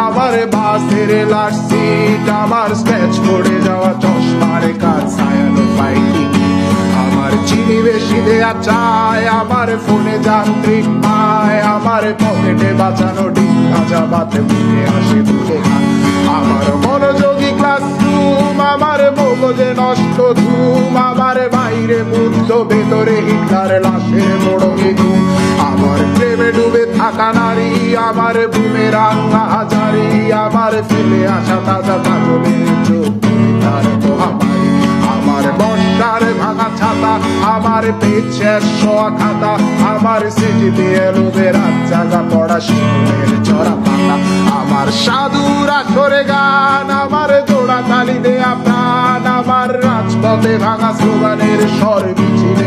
আমার বাসের last seat, আমার স্ক্র্যাচ পড়ে যাওয়া চশমার কাজ, ছায়ানো ফাইটিং, আমার চিনি বেশি দেয়া চায়, আমার ফোনে যান্ত্রিক পায়, আমার পকেটে বাঁচানো ডিম ভাজা ভাতে মুখে হাসি তুলে খায়, আমার মনোযোগী ক্লাসরুম, আমার মগজে নষ্ট ধুম, আমার বাইরে বুদ্ধ ভেতরে হিটলার লাশের মোড়কে ঘুম, আমার প্রেমে ডুবে থাকা নারী, আমার বুমেরাং হাজারি, আমার ফেলে আসা তাজা কাজলের চোখ তার মহামারী, আমার বর্ষার ভাঙা ছাতা, আমার পেট শেষ শোয়া খাতা, আমার সিটিতে এলোবে রাত জাগা পড়া শিশুদের চড়া পাতা, আমার সাধুর আসরে গান, আমার জোড়া তালি দেয়া প্রাণ, আমার রাজপথে ভাঙা স্লোগানের স্বর মিছিলে